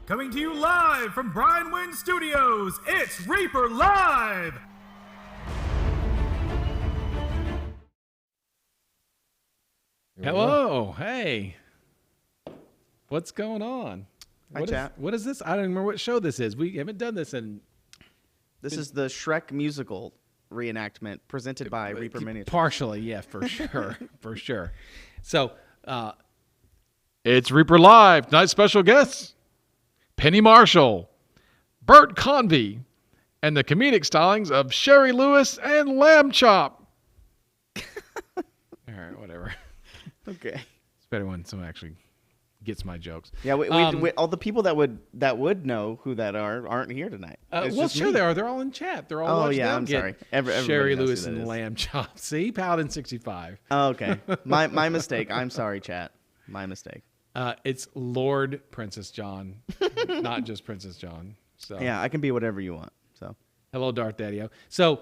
Coming to you live from Brian Wynn Studios, it's Reaper Live! Hello, hey. What's going on? Hi, chat. What is this? I don't remember what show this is. We haven't done this in... This is the Shrek musical reenactment presented by Reaper Miniatures. Partially, yeah, for sure, for sure. So, it's Reaper Live. Tonight's special guests, Penny Marshall, Bert Convey, and the comedic stylings of Sherry Lewis and Lamb Chop. All right, whatever. Okay. It's better when someone actually gets my jokes. Yeah, we, all the people that would know who that aren't here tonight. Well, sure they are. They're all in chat. They're all. Oh yeah, I'm sorry. Sherry Lewis and Lamb Chop. See, Paladin 65. Oh, okay. My mistake. I'm sorry, chat. My mistake. It's Lord Princess John, not just Princess John. So yeah, I can be whatever you want. So hello, Darth Daddy-O. So.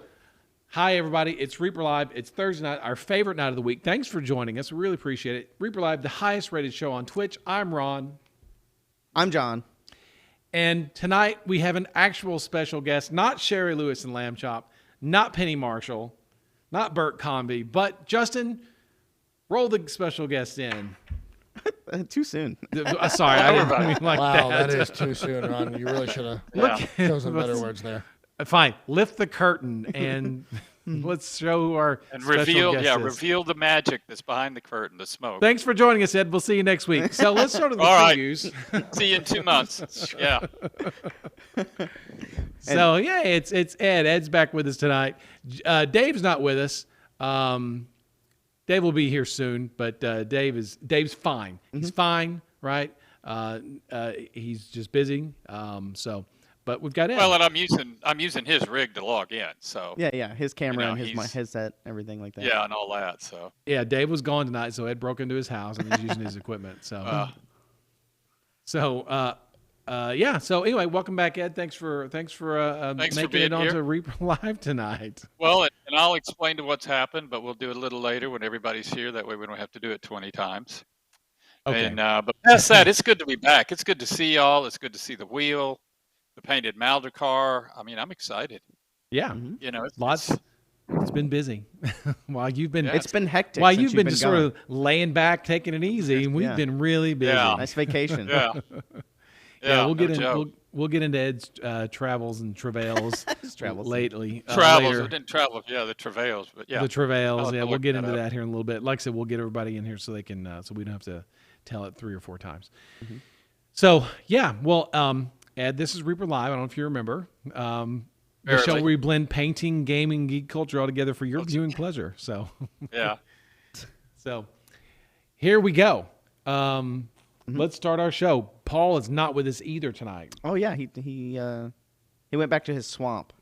Hi, everybody. It's Reaper Live. It's Thursday night, our favorite night of the week. Thanks for joining us. We really appreciate it. Reaper Live, the highest rated show on Twitch. I'm Ron. I'm John. And tonight we have an actual special guest, not Sherry Lewis and Lamb Chop, not Penny Marshall, not Bert Convey, but Justin, roll the special guest in. Too soon. Sorry, I didn't mean like that. Wow, that is too soon, Ron. You really should have chosen better words there. Fine. Lift the curtain and let's show who our special guest is. Reveal the magic that's behind the curtain, the smoke. Thanks for joining us, Ed. We'll see you next week. So let's start with the All right. previews. See you in 2 months. Yeah. So yeah, it's Ed. Ed's back with us tonight. Dave's not with us. Dave will be here soon, but Dave's fine. He's fine, right? He's just busy. But we've got Ed. Well, and I'm using his rig to log in. So yeah, his camera and his headset, everything like that. Yeah, and all that. So yeah, Dave was gone tonight, so Ed broke into his house and he's using his equipment. So yeah. So anyway, welcome back, Ed. Thanks for making it onto Reaper Live tonight. Well, and I'll explain to what's happened, but we'll do it a little later when everybody's here. That way we don't have to do it 20 times. Okay. And but past that, it's good to be back. It's good to see y'all. It's good to see the wheel. The painted Malder car. I mean, I'm excited. Yeah, You know, It's been busy. While you've been, It's been hectic. While since you've been just gone. sort of laying back, taking it easy, and we've been really busy. Yeah. Nice vacation. Yeah. Yeah, we'll get joke. we'll get into Ed's travels and travails travels. lately. Travels. Later. We didn't travel. Yeah, the travails. But yeah, The travails. I'll Yeah, we'll look get that into up. that here in a little bit. Like I said, we'll get everybody in here so they can, so we don't have to tell it 3 or 4 times. So yeah, well, Ed, this is Reaper Live. I don't know if you remember. The show where we blend painting, gaming, geek culture all together for your viewing pleasure. So yeah. so here we go. Let's start our show. Paul is not with us either tonight. Oh yeah, he went back to his swamp.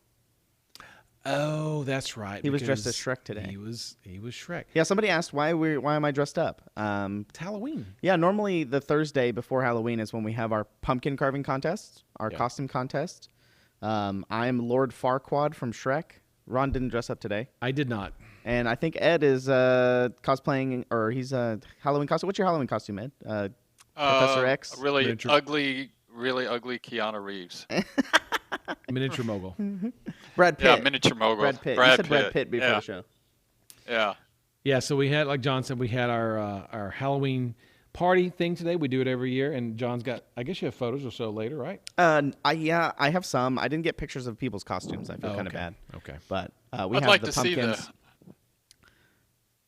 Oh, that's right. He was dressed because as Shrek today. He was Shrek. Yeah, somebody asked why am I dressed up? It's Halloween. Yeah, normally the Thursday before Halloween is when we have our pumpkin carving contest, our costume contest. I'm Lord Farquaad from Shrek. Ron didn't dress up today. I did not. And I think Ed is cosplaying, or he's a Halloween costume. What's your Halloween costume, Ed? Professor X? Really ugly Keanu Reeves. Miniature mogul. Brad Pitt. Yeah, miniature mogul. Brad Pitt. You said Brad Pitt before the show. Yeah. Yeah, so we had, like John said, we had our Halloween party thing today. We do it every year, and John's got, I guess you have photos or so later, right? I have some. I didn't get pictures of people's costumes. I feel kind of bad. Okay. But we I'd have like the to see pumpkins.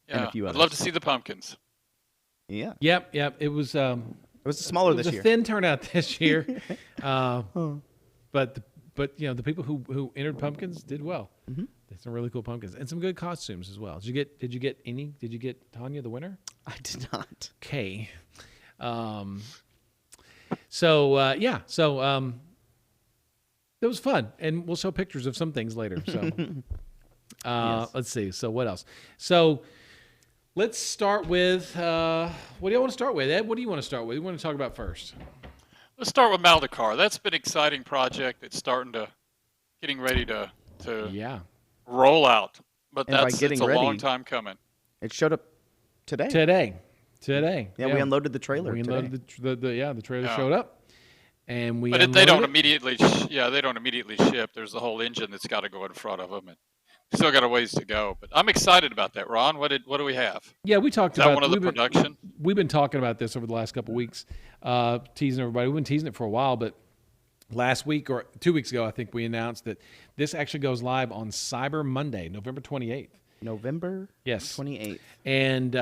And Yeah, a few I'd others. love to see the pumpkins. Yeah. Yep. It was smaller it was this a year. thin turnout this year. But you know, the people who entered pumpkins did well. Mm-hmm. There's some really cool pumpkins and some good costumes as well. Did you get any? Did you get Tanya the winner? I did not. Okay. It was fun, and we'll show pictures of some things later. So Yes. let's see. So what else? So let's start with what do you want to start with, Ed? What do you want to start with? What do you want to talk about first? Let's start with Maldekar. That's been an exciting project. It's getting ready to roll out. But And by it's getting a ready, long time coming. It showed up today. Today. Yeah, we unloaded the trailer. We today. unloaded the trailer Yeah. showed up. and we. But they don't immediately. They don't immediately ship. There's the whole engine that's got to go in front of them, and still got a ways to go. But I'm excited about that, Ron. What do we have? Yeah, we talked Is about that one of the production. We've been talking about this over the last couple of weeks, teasing everybody. We've been teasing it for a while, but last week or 2 weeks ago, I think we announced that this actually goes live on Cyber Monday, November 28th. November 28th. And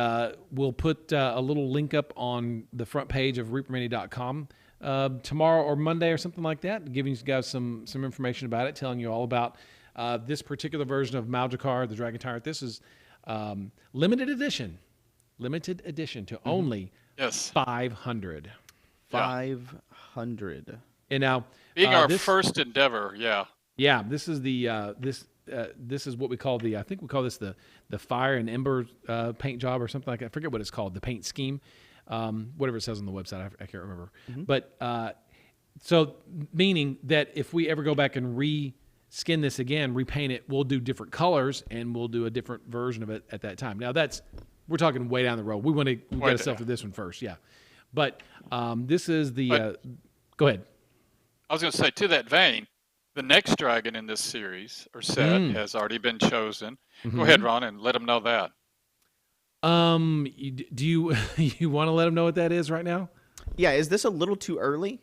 we'll put a little link up on the front page of reapermania.com tomorrow or Monday or something like that, giving you guys some information about it, telling you all about this particular version of Maljakar, the Dragon Tyrant. This is limited edition to only 500. 500. And now, being our first endeavor, yeah, this is the this is what we call I think we call this the fire and ember paint job or something like that. I forget what it's called, the paint scheme, whatever it says on the website. I can't remember. But so meaning that if we ever go back and reskin this again, repaint it, we'll do different colors and we'll do a different version of it at that time. Now we're talking way down the road. We've got to sell through this one first, yeah. But this is the. Go ahead. I was going to say, to that vein, the next dragon in this series or set has already been chosen. Go ahead, Ron, and let them know that. Do you you want to let them know what that is right now? Yeah, is this a little too early?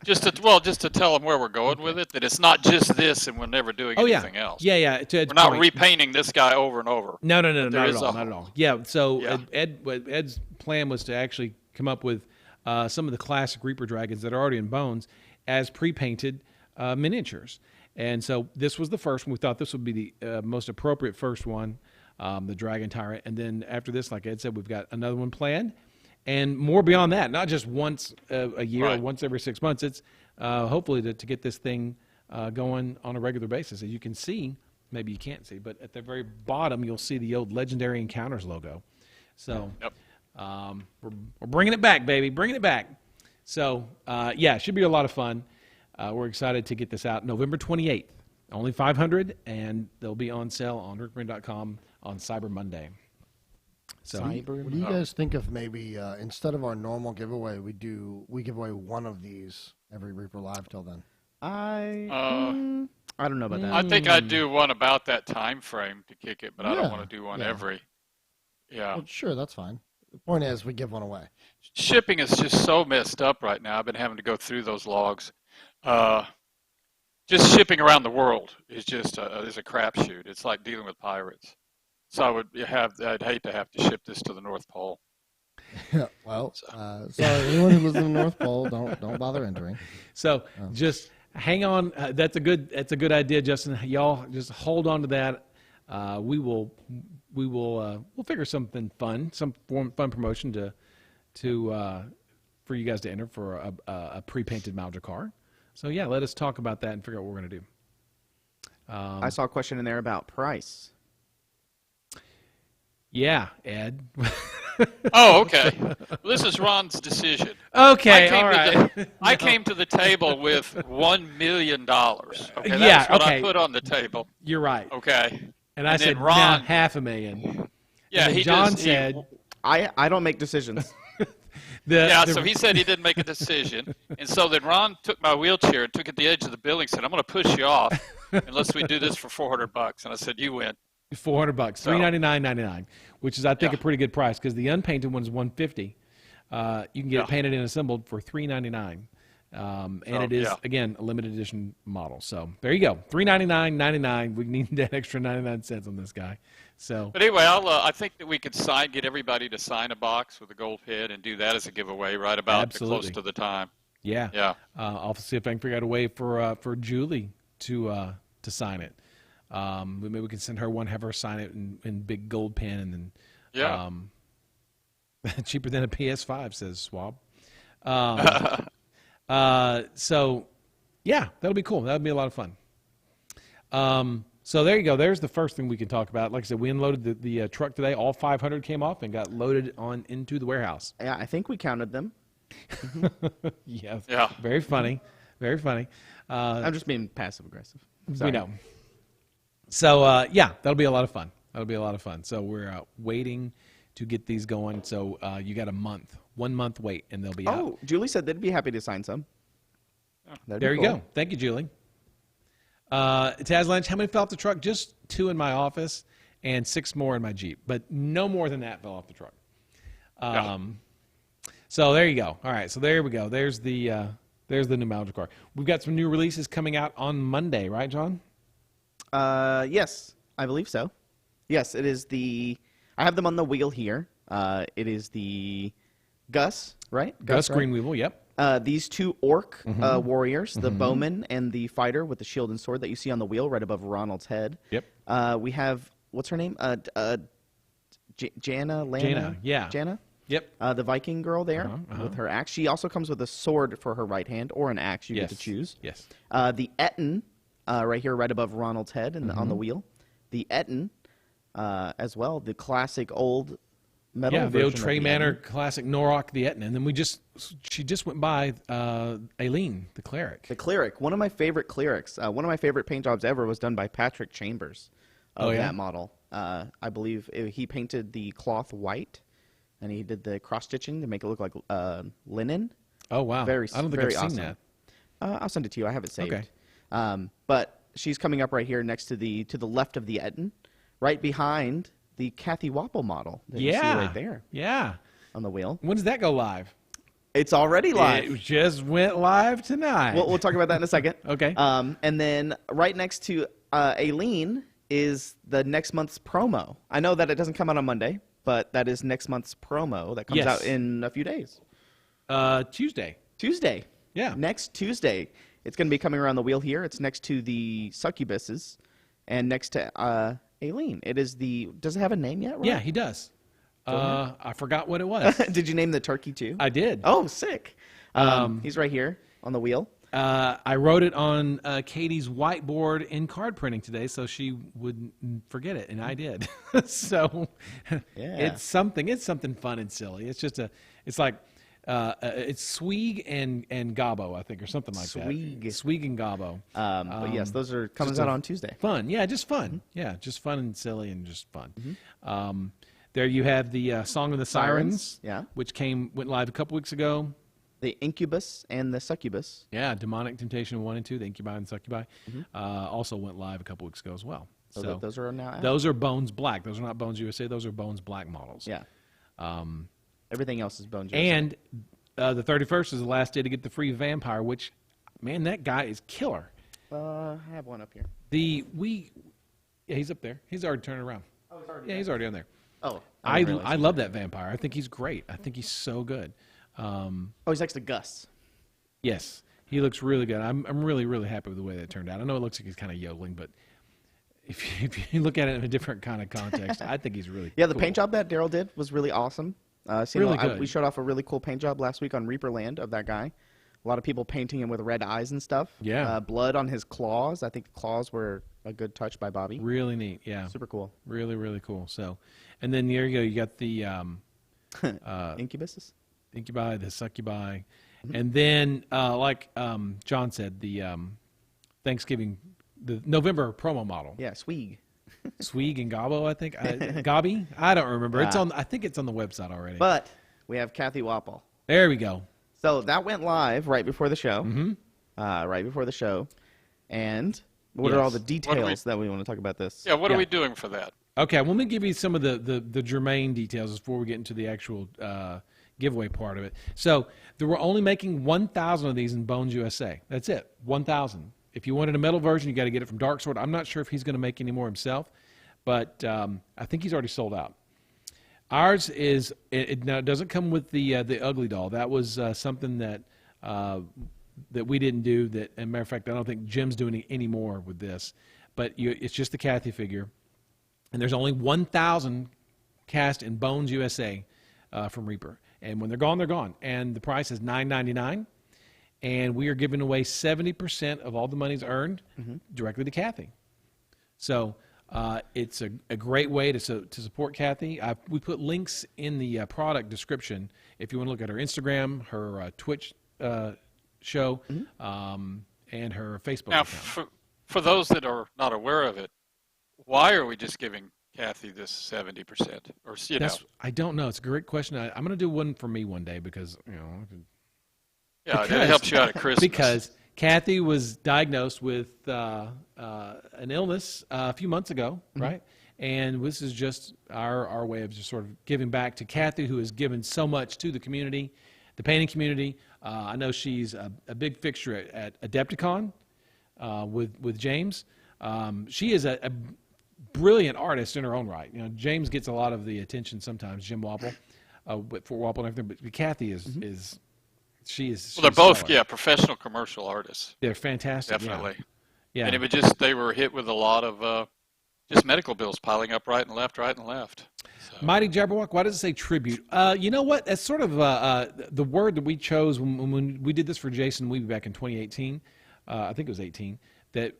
just to tell them where we're going with it, that it's not just this and we're never doing anything else. Yeah. We're not repainting this guy over and over. No, not at all. Yeah, so Ed's plan was to actually come up with some of the classic Reaper dragons that are already in bones as pre-painted miniatures. And so this was the first one. We thought this would be the most appropriate first one, the Dragon Tyrant. And then after this, like Ed said, we've got another one planned. And more beyond that, not just once a year or once every 6 months. It's hopefully to get this thing going on a regular basis. As you can see, maybe you can't see, but at the very bottom, you'll see the old Legendary Encounters logo. So we're bringing it back, baby, bringing it back. So, it should be a lot of fun. We're excited to get this out November 28th. Only 500, and they'll be on sale on reapermania.com on Cyber Monday. So, what do you guys think of maybe instead of our normal giveaway, we give away one of these every Reaper Live till then? I don't know about that. I think I'd do one about that time frame to kick it, but I don't want to do one every. Yeah. Well, sure, that's fine. The point is, we give one away. Shipping is just so messed up right now. I've been having to go through those logs. Just shipping around the world is just is a crapshoot. It's like dealing with pirates. So I'd hate to have to ship this to the North Pole. Yeah, well, so anyone who lives in the North Pole, don't bother entering. So just hang on. That's a good idea, Justin. Y'all just hold on to that. We'll figure something fun, some fun promotion for you guys to enter for a pre-painted Maljakar. So yeah, let us talk about that and figure out what we're gonna do. I saw a question in there about price. Yeah, Ed. Oh, okay. Well, this is Ron's decision. Okay, all right. I came to the table with $1 million. Okay, yeah, that's what I put on the table. You're right. Okay. And I said, Ron, $500,000. Yeah, John said, I don't make decisions. So he said he didn't make a decision. And so then Ron took my wheelchair and took it to the edge of the building and said, I'm going to push you off unless we do this for $400. And I said, you win. $400, $399.99, which is I think a pretty good price because the unpainted one is $150. You can get it painted and assembled for $399, and it is again a limited edition model. So there you go, $399.99. We need that extra 99 cents on this guy. So, but anyway, I think that we could get everybody to sign a box with a gold pin and do that as a giveaway right about close to the time. Yeah. I'll see if I can figure out a way for Julie to sign it. Maybe we can send her one, have her sign it in big gold pen, and then cheaper than a PS5, says Swab. So yeah, that'll be cool. That'll be a lot of fun. So there you go. There's the first thing we can talk about. Like I said, we unloaded the truck today. All 500 came off and got loaded into the warehouse. Yeah, I think we counted them. Yeah. Very funny. Very funny. I'm just being passive aggressive. We know. So, that'll be a lot of fun. So we're waiting to get these going. So you got a month, 1 month wait, and they'll be out. Oh, Julie said they'd be happy to sign some. There you go. Thank you, Julie. Taz Lynch, how many fell off the truck? Just 2 in my office and 6 more in my Jeep, but no more than that fell off the truck. So there you go. All right, so there we go. There's the new Malibu car. We've got some new releases coming out on Monday, right, John? Yes, I believe so. Yes, it is I have them on the wheel here. It is the Gus, right? Gus right? Greenweevil, yep. These 2 orc warriors, the bowman and the fighter with the shield and sword that you see on the wheel right above Ronald's head. Yep. We have, what's her name? Jana? Yeah. Jana? Yep. The Viking girl there with her axe. She also comes with a sword for her right hand or an axe. You get to choose. Yes. The Etten, right here, right above Ronald's head and on the wheel. The Etten, as well, the classic old metal version. The old of Trey the Manor Etten. classic Norok the Etna. And then she just went by Aileen, the cleric. The cleric, one of my favorite clerics. One of my favorite paint jobs ever was done by Patrick Chambers of that model. I believe he painted the cloth white, and he did the cross stitching to make it look like linen. Oh wow! I don't think I've awesome. seen that. I'll send it to you. I have it saved. Okay. But she's coming up right here next to the left of the Etten, right behind the Kathy Wapple model that you see right there. Yeah. On the wheel. When does that go live? It's already live. It just went live tonight. We'll talk about that in a second. Okay. And then right next to Aileen is the next month's promo. I know that it doesn't come out on Monday, but that is next month's promo that comes out in a few days. Tuesday. Tuesday. Yeah. Next Tuesday. It's going to be coming around the wheel here. It's next to the succubuses and next to Aileen. Does it have a name yet? Right? Yeah, he does. I forgot what it was. Did you name the turkey too? I did. Oh, sick. He's right here on the wheel. I wrote it on Katie's whiteboard in card printing today, so she wouldn't forget it, and I did. So it's something fun and silly. It's just it's it's Swig and Gobbo, I think, or something like that. Swig and Gobbo. But yes, those are coming out on Tuesday. Fun, yeah, just fun. Mm-hmm. Yeah, just fun and silly and just fun. Mm-hmm. There you have the Song of the Sirens, which went live a couple weeks ago. The Incubus and the Succubus. Yeah, Demonic Temptation 1 and 2, the Incubi and Succubi, also went live a couple weeks ago as well. So those are now out? Those are Bones Black. Those are not Bones USA. Those are Bones Black models. Yeah. Everything else is Bones USA. And the 31st is the last day to get the free Vampire, which, man, that guy is killer. I have one up here. He's up there. He's already turning around. Oh, he's already there. He's already on there. Oh. I love that Vampire. I think he's great. I think he's so good. He's next to Gus. Yes, he looks really good. I'm really, really happy with the way that turned out. I know it looks like he's kind of yodeling, but if you look at it in a different kind of context, I think he's really the paint job that Daryl did was really awesome. Really good. We showed off a really cool paint job last week on Reaperland of that guy. A lot of people painting him with red eyes and stuff. Yeah. Blood on his claws. I think the claws were a good touch by Bobby. Really neat. Yeah. Super cool. Really, really cool. So, and then there you go. You got the Incubuses. Incubi, the Succubi, and then like John said, the Thanksgiving, the November promo model. Yeah, Swig and Gobbo, I think. Gobby? I don't remember. I think it's on the website already. But we have Kathy Wapple. There we go. So that went live right before the show. Mm-hmm. Right before the show. And what are all the details that we want to talk about this? Yeah, what are we doing for that? Okay, well, let me give you some of the germane details before we get into the actual giveaway part of it. So they were only making 1,000 of these in Bones USA. That's it, 1,000. If you wanted a metal version, you got to get it from Dark Sword. I'm not sure if he's going to make any more himself, but I think he's already sold out. Ours is now it doesn't come with the ugly doll. That was something that we didn't do. That, as a matter of fact, I don't think Jim's doing any more with this. But it's just the Kathy figure, and there's only 1,000 cast in Bones USA from Reaper. And when they're gone, they're gone. And the price is $9.99. And we are giving away 70% of all the money's earned directly to Kathy. So it's a great way to support Kathy. We put links in the product description if you want to look at her Instagram, her Twitch show, and her Facebook now, account. For those that are not aware of it, why are we just giving Kathy this 70%? Or I don't know. It's a great question. I'm going to do one for me one day because it helps you out at Christmas. Because Kathy was diagnosed with an illness a few months ago, right? And this is just our way of just sort of giving back to Kathy, who has given so much to the community, the painting community. I know she's a big fixture at Adepticon with James. She is a brilliant artist in her own right. You know, James gets a lot of the attention sometimes, Jim Wapple, Fort Wapple and everything, but Kathy is she's they're both stellar. professional commercial artists. They're fantastic. Definitely. Yeah. And they were hit with a lot of just medical bills piling up right and left. So. Mighty Jabberwock, why does it say tribute? You know what? That's sort of the word that we chose when we did this for Jason Weeby back in 2018. I think it was 18. The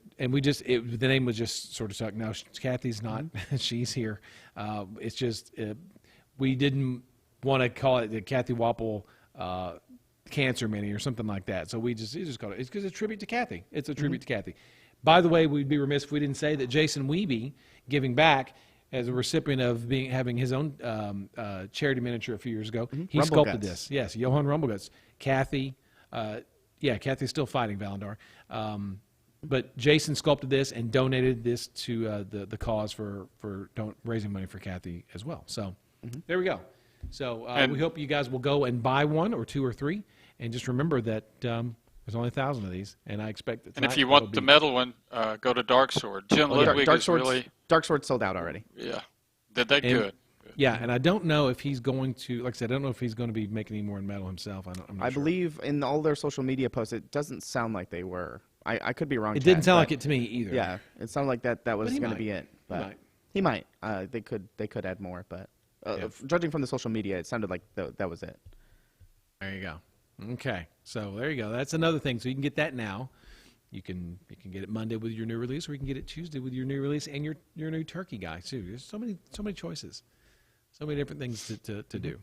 name was just sort of stuck. No, Kathy's not. She's here. It's just we didn't want to call it the Kathy Wapple Cancer Mini or something like that. So we just called it. It's because it's a tribute to Kathy. It's a tribute to Kathy. By the way, we'd be remiss if we didn't say that Jason Weeby, giving back as a recipient of having his own charity miniature a few years ago, he sculpted this. Yes, Johann Rumbleguts. Kathy, Kathy's still fighting Valendar. But Jason sculpted this and donated this to the cause for raising money for Kathy as well. So there we go. So we hope you guys will go and buy one or two or three, and just remember that there's only 1,000 of these, and I expect that. And if you want the metal one, go to Dark Sword. Jim Ludwig Dark is Sword's, really Dark Sword sold out already. Yeah, did that good. Yeah, and I don't know if he's going to, like I said, I don't know if he's going to be making any more in metal himself. I'm not sure. Believe in all their social media posts, it doesn't sound like they were. I could be wrong. It didn't sound like it to me either. Yeah, it sounded like that was going to be it. But he might. They could add more, but judging from the social media, it sounded like that was it. There you go. Okay, so there you go. That's another thing. So you can get that now. You can get it Monday with your new release, or you can get it Tuesday with your new release and your new turkey guy too. There's so many choices, so many different things to do.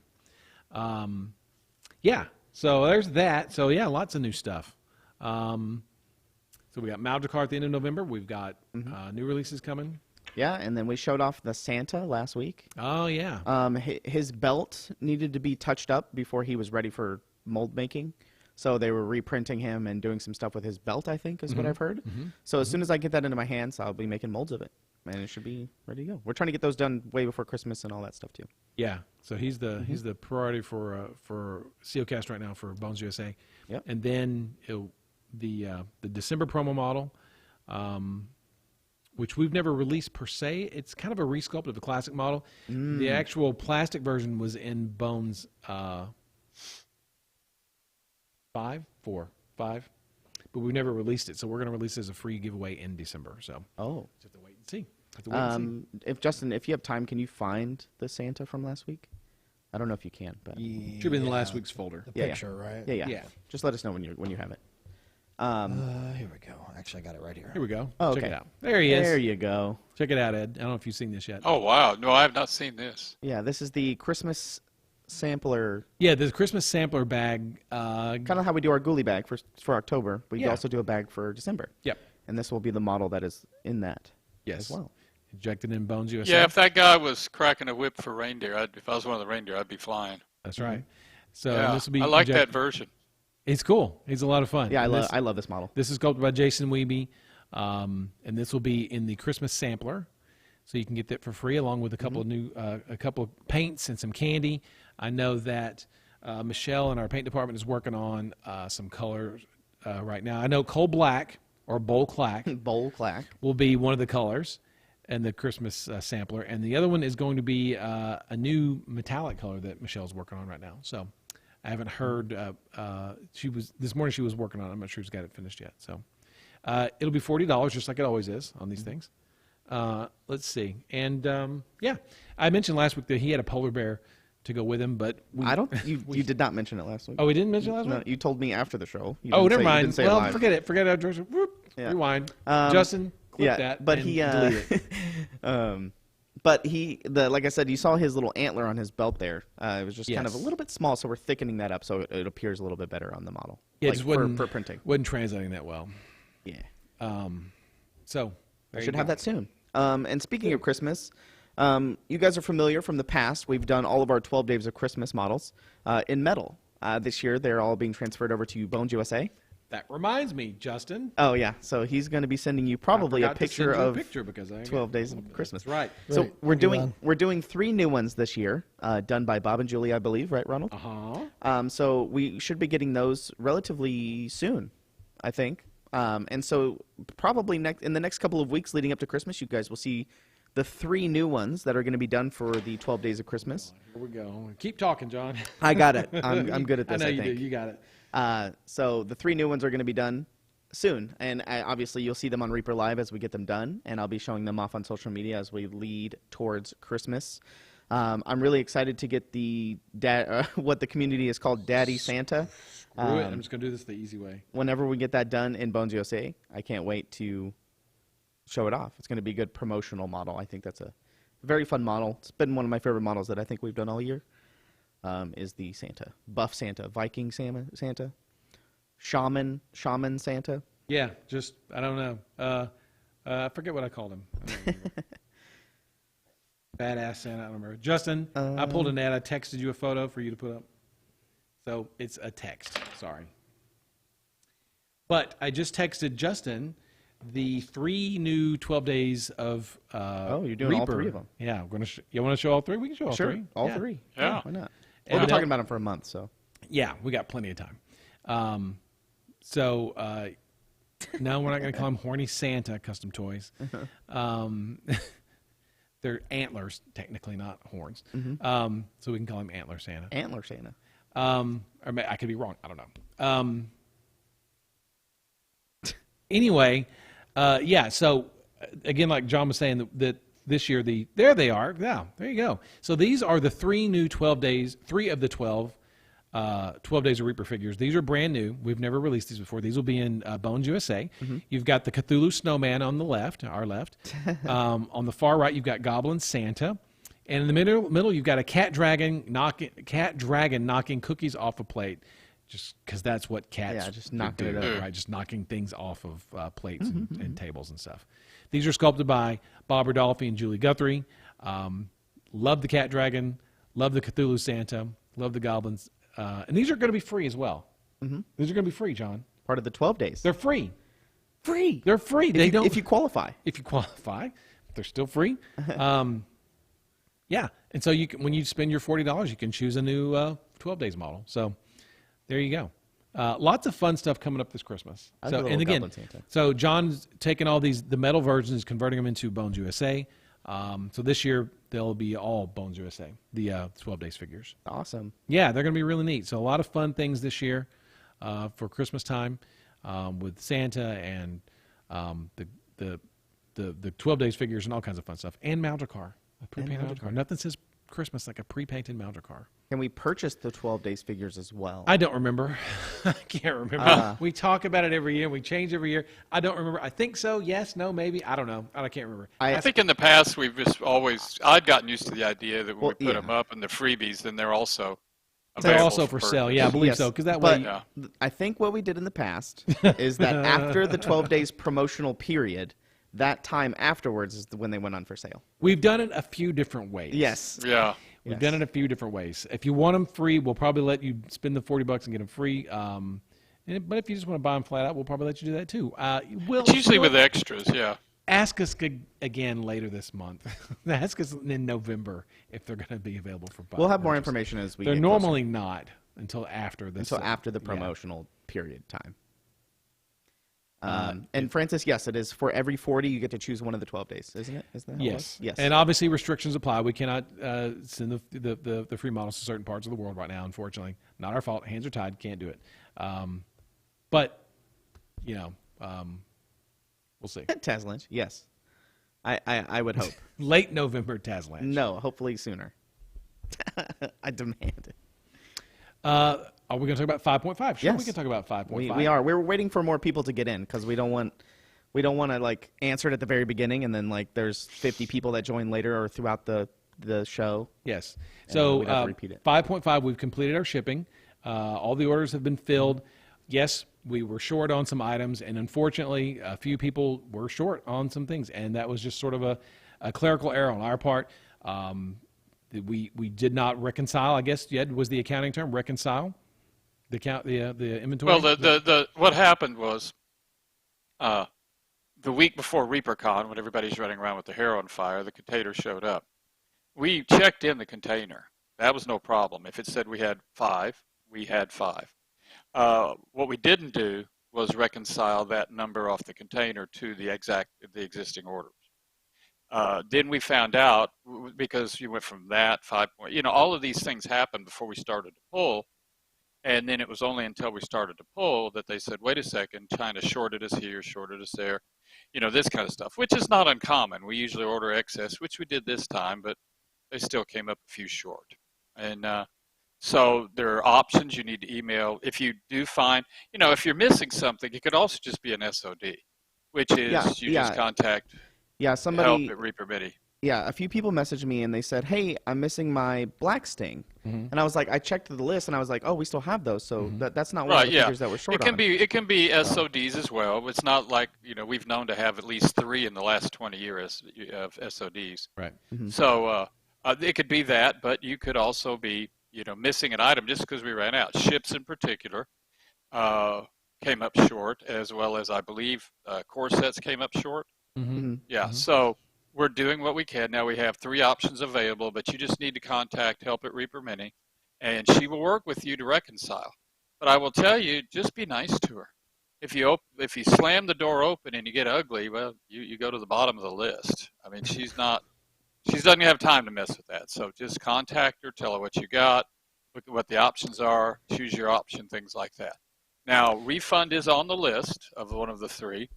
So there's that. So yeah, lots of new stuff. So we got Maldekar at the end of November. We've got new releases coming. Yeah, and then we showed off the Santa last week. Oh yeah. His belt needed to be touched up before he was ready for mold making. So they were reprinting him and doing some stuff with his belt, I think, is what I've heard. So as soon as I get that into my hands, I'll be making molds of it, and it should be ready to go. We're trying to get those done way before Christmas and all that stuff too. Yeah. So he's the priority for COCast right now for Bones USA. Yep. And then the December promo model, which we've never released per se. It's kind of a resculpt of the classic model. The actual plastic version was in Bones 5, but we've never released it. So we're going to release it as a free giveaway in December. So just have to wait and see. If Justin, if you have time, can you find the Santa from last week? I don't know if you can, but should be in last week's folder. The picture, right? Yeah. Just let us know when you have it. Here we go. Actually, I got it right here. Here we go. Oh, Check okay. it out. There he is. There you go. Check it out, Ed. I don't know if you've seen this yet. Oh wow, no, I have not seen this. Yeah, this is the Christmas sampler. Yeah, the Christmas sampler bag. Kind of how we do our Ghoulie bag for October. We also do a bag for December. Yep. And this will be the model that is in that Yes. as well. Injected in Bones USA. Yeah, if that guy was cracking a whip for reindeer, if I was one of the reindeer, I'd be flying. That's right. So Yeah, this will be I like injected. that version. It's cool. It's a lot of fun. Yeah, And I love this model. This is sculpted by Jason Weeby, and this will be in the Christmas sampler, so you can get that for free along with a couple of new, a couple of paints and some candy. I know that Michelle in our paint department is working on some colors right now. I know coal black or bowl clack Bowl clack will be one of the colors in the Christmas sampler, and the other one is going to be a new metallic color that Michelle's working on right now. So. I haven't heard. This morning she was working on it. I'm not sure she's got it finished yet. So it'll be $40, just like it always is on these things. Let's see. And I mentioned last week that he had a polar bear to go with him, but you did not mention it last week. Oh, we didn't mention it last No, week? you told me after the show. You Oh, didn't never say- you mind. didn't say it Well, live. forget it. Forget it. George. Whoop, Yeah. Rewind. Justin, clip that. But and he, delete it. like I said, you saw his little antler on his belt there. It was just kind of a Yes. little bit small, so we're thickening that up so it appears a little bit better on the model. Yeah, like just wasn't for printing. wasn't translating that well. Yeah, So there should you have go. that soon. And speaking of Christmas, you guys are familiar from the past. We've done all of our 12 Days of Christmas models in metal. This year, they're all being transferred over to Bones USA. That reminds me, Justin. Oh yeah, so he's going to be sending you probably a picture of because 12 Days of Christmas. That's right. So Right. we're doing 3 new ones this year, done by Bob and Julie, I believe, right, Ronald? So we should be getting those relatively soon, I think. And so probably in the next couple of weeks leading up to Christmas, you guys will see the 3 new ones that are going to be done for the 12 Days of Christmas. Here we go. Keep talking, John. I got it. I'm good at this. I know I you think. do. You got it. So the 3 new ones are going to be done soon, and obviously you'll see them on Reaper Live as we get them done, and I'll be showing them off on social media as we lead towards Christmas. I'm really excited to get the what the community is called Daddy Santa. Screw it. I'm just going to do this the easy way. Whenever we get that done in Bones USA, I can't wait to show it off. It's going to be a good promotional model. I think that's a very fun model. It's been one of my favorite models that I think we've done all year. Is the Santa. Buff Santa, Viking Santa, Shaman Santa. Yeah, just, I don't know. I forget what I called him. I don't remember. Badass Santa, I don't remember. Justin, I pulled an ad. I texted you a photo for you to put up. So it's a text. Sorry. But I just texted Justin the 3 new 12 days of you're doing Reaper. all 3 of them. Yeah, you want to show all 3? We can show all 3. All Yeah. 3. Yeah. Why not? And We're talking about them for a month, so. Yeah, we got plenty of time. No, we're not going to call him Horny Santa Custom Toys. They're antlers, technically, not horns. So we can call him Antler Santa. Antler Santa. Or I could be wrong. I don't know. Anyway, yeah. So again, like John was saying, that this year there they are. Yeah, there you go. So these are the 3 new 12 days, 3 of the 12 Days of Reaper figures. These are brand new. We've never released these before. These will be in Bones USA. You've got the Cthulhu Snowman on the left, our left. On the far right, you've got Goblin Santa. And in the middle, you've got a cat dragon knocking cookies off a plate, just because that's what cats just knocking do, it over. right? Just knocking things off of plates and tables and stuff. These are sculpted by Bob Rodolphe and Julie Guthrie. Love the cat dragon, love the Cthulhu Santa, love the goblins, and these are going to be free as well. These are going to be free, John. Part of the 12 days. They're free. free. They're free. If you qualify. If you qualify, they're still free. Yeah, and so when you spend your $40, you can choose a new 12 days model. So there you go. Lots of fun stuff coming up this Christmas. So John's taking all the metal versions, converting them into Bones USA. So this year they'll be all Bones USA, the 12 days figures. Awesome. Yeah, they're going to be really neat. So a lot of fun things this year for Christmas time with Santa and the 12 days figures and all kinds of fun stuff, and Mounter Car. A pre-painted Mounter Car. Nothing says Christmas like a pre-painted Mounter Car. Can we purchase the 12 days figures as well? I don't remember. I can't remember. We talk about it every year. We change every year. I don't remember. I think so. Yes, no, maybe. I don't know. I can't remember. I think in the past we've just I'd gotten used to the idea that when we put them up in the freebies, then they're also they're also for sale. Yeah, I believe so. Because that way. I think what we did in the past is that after the 12 days promotional period, that time afterwards is when they went on for sale. We've done it a few different ways. Yes. Yeah. We've done it a few different ways. If you want them free, we'll probably let you spend the $40 and get them free. But if you just want to buy them flat out, we'll probably let you do that too. It's usually with extras, yeah. Ask us again later this month. Ask us in November if they're going to be available for buy. We'll have more information as we They're get normally closer. not until after this. Until after the promotional period time. And Francis, yes, it is. For every 40, you get to choose one of the 12 days, isn't it? Isn't that how it Yes. was? Yes. And obviously restrictions apply. We cannot send the free models to certain parts of the world right now, unfortunately. Not our fault. Hands are tied. Can't do it. But, we'll see. Taz Lynch, yes. I would hope. Late November Tazlanch. No, hopefully sooner. I demand it. Are we going to talk about 5.5? Sure, Yes. we can talk about 5.5. We are. We're waiting for more people to get in because we don't want to like answer it at the very beginning and then like there's 50 people that join later or throughout the show. Yes. So we'd have to repeat it. 5.5, we've completed our shipping. All the orders have been filled. Yes, we were short on some items, and unfortunately, a few people were short on some things, and that was just sort of a clerical error on our part. We did not reconcile, I guess was the accounting term, reconcile. the inventory. Well, the what happened was, the week before ReaperCon, when everybody's running around with the hair on fire, the container showed up. We checked in the container. That was no problem. If it said we had 5, we had 5. What we didn't do was reconcile that number off the container to the existing orders. Then we found out, because you went from that 5 point, all of these things happened before we started to pull. And then it was only until we started to pull that they said, wait a second, China shorted us here, shorted us there, this kind of stuff, which is not uncommon. We usually order excess, which we did this time, but they still came up a few short. And so there are options. You need to email. If you do find, if you're missing something, it could also just be an SOD, which is just contact somebody, help at Reaper MIDI. Yeah, a few people messaged me and they said, hey, I'm missing my Black Sting. Mm-hmm. And I was like, I checked the list and I was like, oh, we still have those. So that's not one of the figures that we're short on. It can be SODs as well. It's not like, we've known to have at least 3 in the last 20 years of SODs. Right. Mm-hmm. So it could be that, but you could also be, missing an item just because we ran out. Ships in particular came up short, as well as I believe core sets came up short. Mm-hmm. Yeah, mm-hmm. So we're doing what we can. Now we have 3 options available, but you just need to contact help at Reaper Mini, and she will work with you to reconcile. But I will tell you, just be nice to her. If you slam the door open and you get ugly, well, you go to the bottom of the list. I mean, she doesn't have time to mess with that. So just contact her, tell her what you got, look at what the options are, choose your option, things like that. Now, refund is on the list of one of the 3,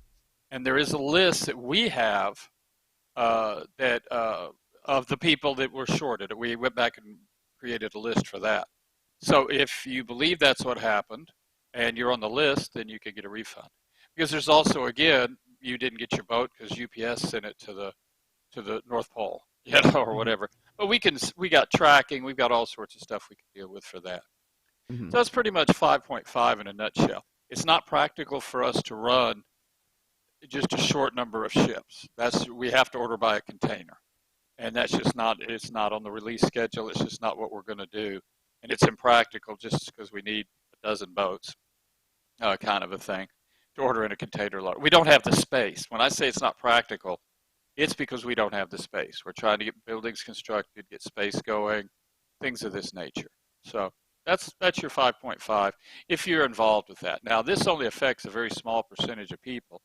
and there is a list that we have of the people that were shorted. We went back and created a list for that. So if you believe that's what happened and you're on the list, then you can get a refund. Because there's also, again, you didn't get your boat because UPS sent it to the North Pole, or whatever. But we got tracking, we've got all sorts of stuff we can deal with for that. Mm-hmm. So that's pretty much 5.5 in a nutshell. It's not practical for us to run just a short number of ships. We have to order by a container, and that's just it's not on the release schedule. It's just not what we're going to do, and it's impractical just because we need a dozen boats, kind of a thing, to order in a container load. We don't have the space. When I say it's not practical, it's because we don't have the space. We're trying to get buildings constructed, get space going, things of this nature. So that's your 5.5 if you're involved with that. Now, this only affects a very small percentage of people.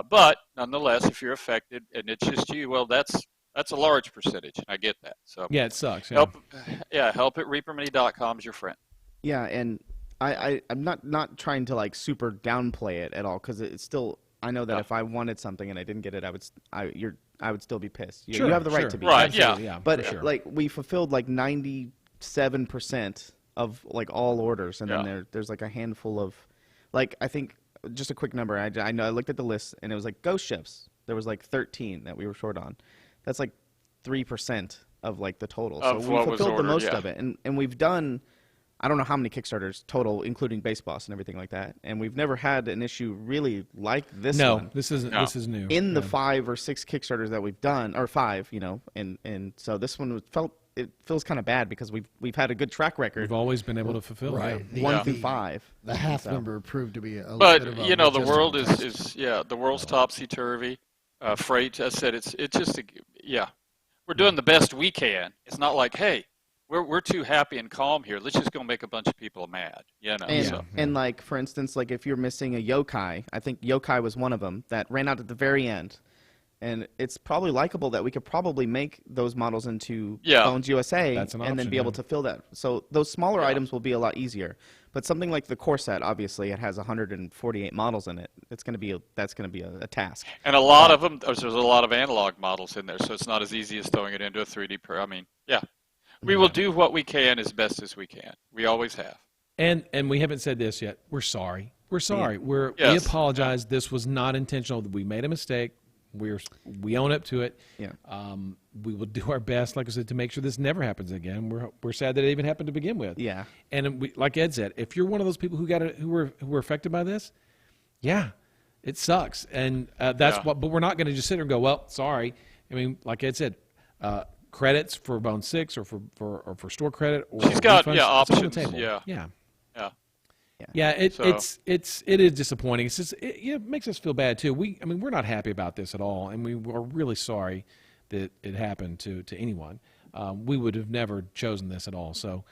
But nonetheless, if you're affected and it's just you, well, that's a large percentage. I get that. So yeah, it sucks. Yeah. Help at reapermini.com is your friend. Yeah, and I'm not trying to like super downplay it at all, because it's still, I know that if I wanted something and I didn't get it, I would still be pissed. You have the right to be. Right. Yeah. But like we fulfilled like 97% of like all orders, and then there's like a handful of, like, I think. Just a quick number. I know I looked at the list and it was like ghost ships. There was like 13 that we were short on. That's like 3% of like the total. So we fulfilled the most of it. And we've done, I don't know how many Kickstarters total, including Base Boss and everything like that. And we've never had an issue really like this one. No, this is new. In the 5 or 6 Kickstarters that we've done, or 5, and so this one it feels kind of bad because we've had a good track record. We've always been able to fulfill right. Yeah. 1 through 5. The half number proved to be a but bit of a the world is the world's topsy-turvy. Freight, I said, it's just we're doing the best we can. It's not like, hey, we're too happy and calm here. Let's just go make a bunch of people mad. And like, for instance, like if you're missing a yokai, I think yokai was one of them that ran out at the very end. And it's probably likable that we could probably make those models into Bones USA and then be able to fill that. So those smaller items will be a lot easier. But something like the core set, obviously, it has 148 models in it. That's going to be a task. And a lot of them, there's a lot of analog models in there, so it's not as easy as throwing it into a 3D. We will do what we can as best as we can. We always have. And we haven't said this yet. We're sorry. We're sorry. We apologize. This was not intentional. We made a mistake. We own up to it. Yeah. We will do our best, like I said, to make sure this never happens again. We're sad that it even happened to begin with. Yeah. And like Ed said, if you're one of those people who were affected by this, it sucks. And but we're not going to just sit there and go, well, sorry. I mean, like Ed said, credits for Bone 6 or for store credit, or she's got refunds, options. it's on the table. Yeah. Yeah, it So- it is disappointing. It's just it makes us feel bad too. We're not happy about this at all, and we are really sorry that it happened to anyone. We would have never chosen this at all. So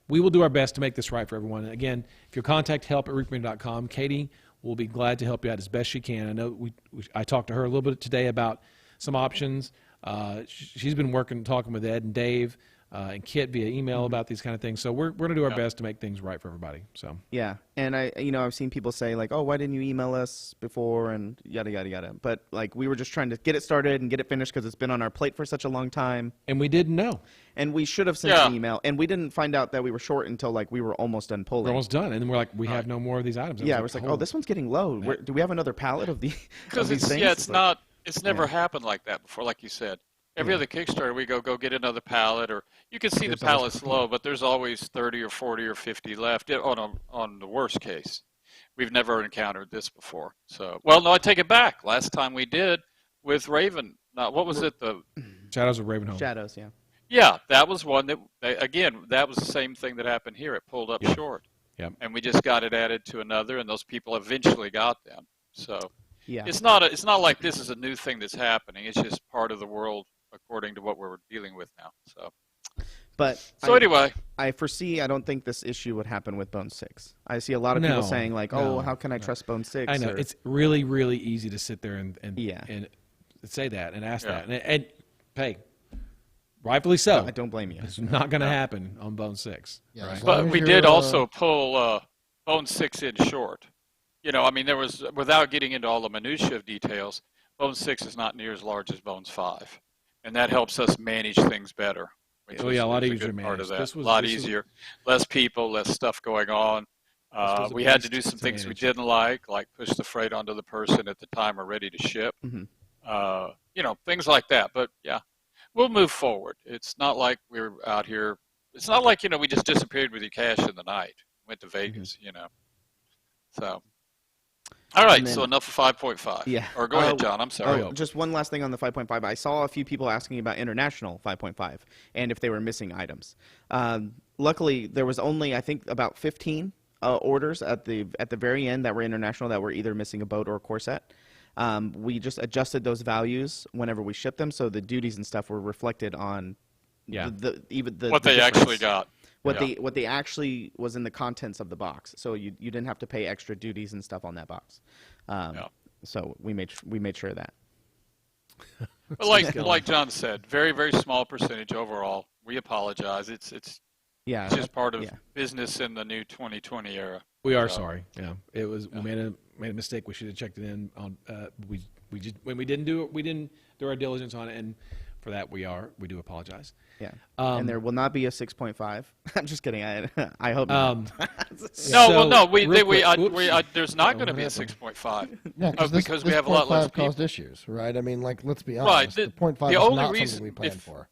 we will do our best to make this right for everyone. Again, if you contact help@reaperlive.com, Katie will be glad to help you out as best she can. I know I talked to her a little bit today about some options. She's been talking with Ed and Dave and Kit via email about these kind of things. So we're going to do our best to make things right for everybody. So Yeah, and I've seen people say like, oh, why didn't you email us before and yada yada yada. But like we were just trying to get it started and get it finished because it's been on our plate for such a long time. and we didn't know. And we should have sent an email, and we didn't find out that we were short until like we were almost done pulling. We're almost done, and then we're like, we have no more of these items. Yeah, it was like, oh, this one's getting low. Do we have another pallet of these things? Yeah, it's never happened like that before, like you said. Every other Kickstarter, we go get another pallet, or you can see the pallets low, but there's always 30 or 40 or 50 left on the worst case. We've never encountered this before. So, well, no, I take it back. Last time we did with Raven, what was it? The Shadows of Ravenholm. Shadows, yeah. Yeah, that was one that, again, that was the same thing that happened here. It pulled up short. Yep. And we just got it added to another, and those people eventually got them. So Yeah. it's not like this is a new thing that's happening. It's just part of the world according to what we're dealing with now. Anyway, I foresee. I don't think this issue would happen with Bone 6. I see a lot of people saying like, "Oh, how can I trust Bone 6?" I know it's really, really easy to sit there and say that and ask that, and hey, rightfully so. I don't blame you. It's not going to happen on Bone 6. Yeah, right? as long but as we you're, did also pull Bone 6 in short. I mean, there was, without getting into all the minutiae of details, Bone 6 is not near as large as Bones 5. And that helps us manage things better. A lot easier to Part of manage. that. A lot easier. Less people, less stuff going on. We had to do some things we didn't like push the freight onto the person at the time we're ready to ship. Things like that. But yeah, we'll move forward. It's not like we're out here. It's not like, we just disappeared with your cash in the night. Went to Vegas, So. All right, so enough of 5.5. Yeah. Or go ahead, John. I'm sorry. Just one last thing on the 5.5. I saw a few people asking about international 5.5 and if they were missing items. Luckily, there was only, I think, about 15 orders at the very end that were international that were either missing a boat or a core set. We just adjusted those values whenever we shipped them, so the duties and stuff were reflected on what they actually got. What they actually was in the contents of the box, so you didn't have to pay extra duties and stuff on that box. So we made sure of that. But like John said, very, very small percentage overall. We apologize. It's just part of business in the new 2020 era. We are sorry. Yeah, it was. We made a mistake. We should have checked it in on. We just when we didn't do it. We didn't do our diligence on it, and for that we do apologize. Yeah, and there will not be a 6.5. I'm just kidding. I hope not. There's not going to be a 6.5. Yeah, because we have a lot less people. caused issues, right? I mean, let's be honest. Right. The 0.5 is not something we planned for.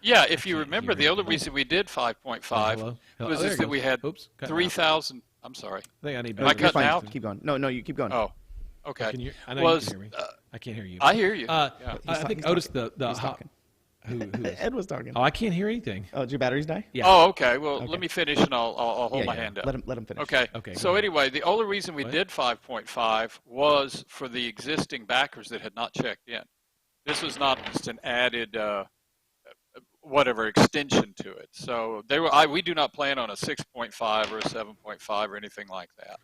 Yeah, if you remember, the only reason we did 5.5 was just that we had 3,000. I'm sorry. I think I need. Am I cutting out? Keep going. No, you keep going. Oh, okay. I know you can hear me. I can't hear you. I hear you. I think Otis the talking. Who is? Ed was talking. Oh, I can't hear anything. Oh, did your batteries die? Yeah. Oh, okay. Well, let me finish, and I'll hold my hand up. Let him finish. Okay. Okay. So anyway, the only reason we did 5.5 was for the existing backers that had not checked in. This was not just an added extension to it. So we do not plan on a 6.5 or a 7.5 or anything like that.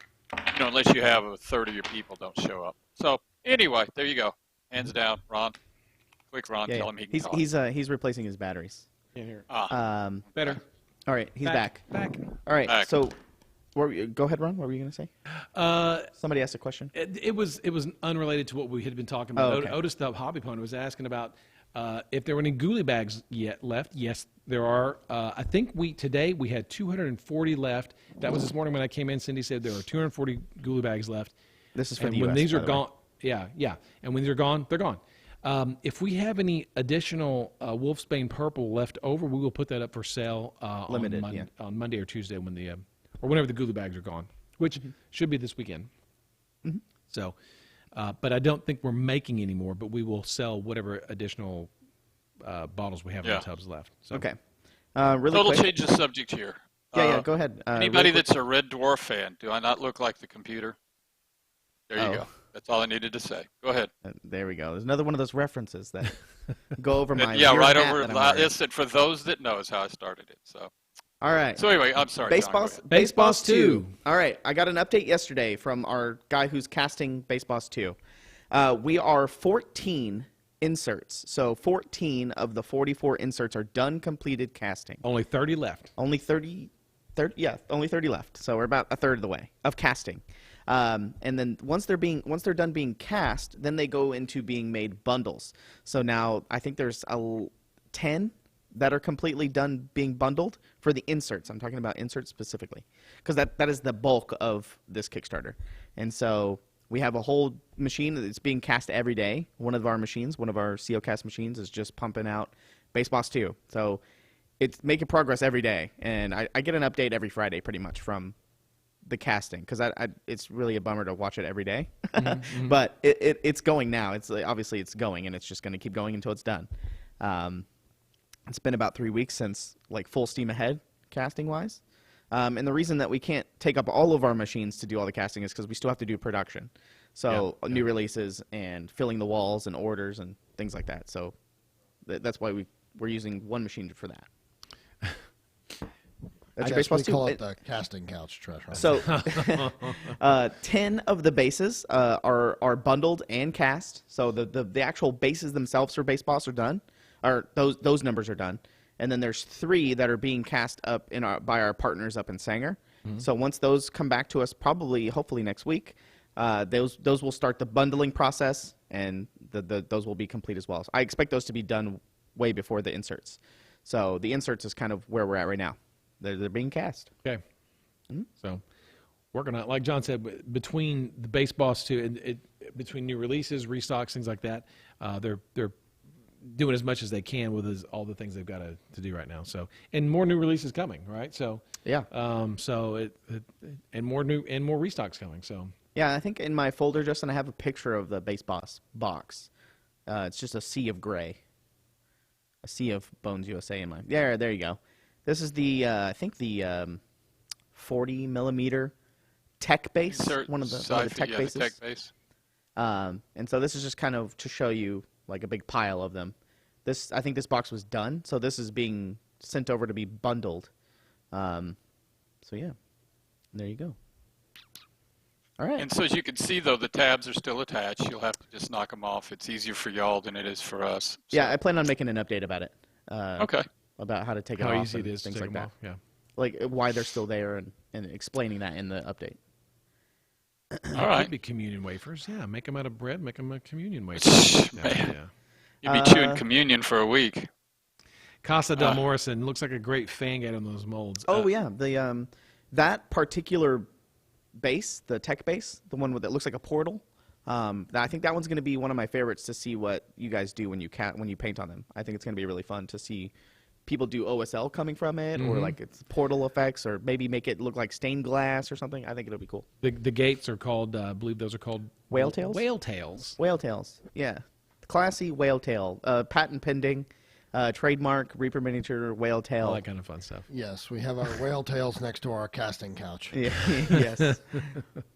Unless you have 30 of your people don't show up. So anyway, there you go. Hands down, Ron. Click Ron. Tell him he can talk. He's replacing his batteries. Can't hear. Better. All right, he's back. All right, Back. so go ahead, Ron. What were you going to say? Somebody asked a question. It was unrelated to what we had been talking about. Oh, okay. Otis the hobby pony was asking about if there were any ghoulie bags yet left. Yes, there are. I think today we had 240 left. That was this morning when I came in. Cindy said there were 240 ghoulie bags left. This is for and the when US, these are by the way. gone, yeah. And when these are gone, they're gone. If we have any additional Wolfsbane purple left over, we will put that up for sale Limited, on Monday or Tuesday when or whenever the ghoulie bags are gone, which should be this weekend. Mm-hmm. So, but I don't think we're making any more. But we will sell whatever additional bottles we have in the tubs left. So. Okay. Really Total quick. change of subject here. Yeah, go ahead. Anybody really quick. that's a Red Dwarf fan, do I not look like the computer? There you Oh. go. That's all I needed to say. Go ahead. There we go. There's another one of those references that go over my Yeah, weird right hat over. that I'm wearing. Listen, for those that know is how I started it. So All right. So anyway, I'm sorry. John, go ahead. Base Boss 2. All right. I got an update yesterday from our guy who's casting Base Boss 2. We are 14 inserts. So 14 of the 44 inserts are done, completed casting. Only 30 left. Only 30 only 30 left. So we're about a third of the way of casting. And then once they're done being cast, then they go into being made bundles. So now I think there's 10 that are completely done being bundled for the inserts. I'm talking about inserts specifically, because that is the bulk of this Kickstarter. And so we have a whole machine that's being cast every day. One of our CO cast machines is just pumping out Base Boss 2. So it's making progress every day, and I get an update every Friday pretty much from the casting, because it's really a bummer to watch it every day. Mm-hmm. But it's going now. Obviously it's going, and it's just going to keep going until it's done. It's been about 3 weeks since full steam ahead casting wise. And the reason that we can't take up all of our machines to do all the casting is because we still have to do production. So new releases and filling the walls and orders and things like that. So that's why we're using one machine for that. That's your Base Boss 2. Call it the casting couch, Tresh. Right? So 10 of the bases are bundled and cast. So the actual bases themselves for Base Boss are done. Those numbers are done. And then there's 3 that are being cast up by our partners up in Sanger. Mm-hmm. So once those come back to us, hopefully next week, those will start the bundling process, and those will be complete as well. So I expect those to be done way before the inserts. So the inserts is kind of where we're at right now. They're being cast. Okay. Mm-hmm. So working on, like John said, between the Base Boss 2 and between new releases, restocks, things like that, they're doing as much as they can with all the things they've got to do right now. So, and more new releases coming, right? So yeah. And more restocks coming. So yeah, I think in my folder, Justin, I have a picture of the Base Boss box. It's just a sea of gray, a sea of Bones USA in mine. There you go. This is I think the 40 millimeter tech base, one of the tech bases. The tech base. And so this is just kind of to show you a big pile of them. I think this box was done, so this is being sent over to be bundled. So yeah, there you go. All right. And so as you can see, though, the tabs are still attached. You'll have to just knock them off. It's easier for y'all than it is for us. So. Yeah, I plan on making an update about it. Okay. About how to take it off. How easy it is things to take like them that. off. Yeah. Why they're still there and explaining that in the update. All right. Could be communion wafers. Yeah, make them out of bread. Make them a communion wafer. Man. You'd be chewing communion for a week. Casa del Morrison looks like a great fang on those molds. Oh yeah, that particular base, the tech base, the one that looks like a portal. I think that one's going to be one of my favorites to see what you guys do when you paint on them. I think it's going to be really fun to see people do OSL coming from it, or it's portal effects, or maybe make it look like stained glass or something. I think it'll be cool. The gates are called, I believe those are called whale tails. Whale tails. Whale tails. Yeah, classy whale tail. Patent pending, trademark Reaper miniature whale tail. All that kind of fun stuff. Yes, we have our whale tails next to our casting couch. Yeah, yes.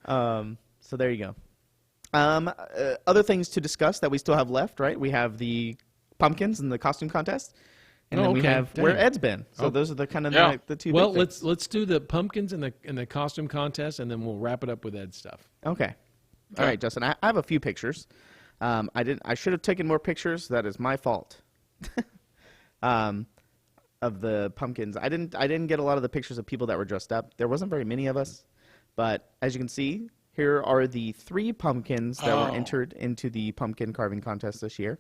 So there you go. Other things to discuss that we still have left, right? We have the pumpkins and the costume contest. And then we have where Ed's been. So those are the kind of the two. Well, big things. let's do the pumpkins and the costume contest, and then we'll wrap it up with Ed's stuff. Okay. All right, Justin. I have a few pictures. I should have taken more pictures. That is my fault. Of the pumpkins, I didn't get a lot of the pictures of people that were dressed up. There wasn't very many of us, but as you can see, here are the 3 pumpkins that were entered into the pumpkin carving contest this year.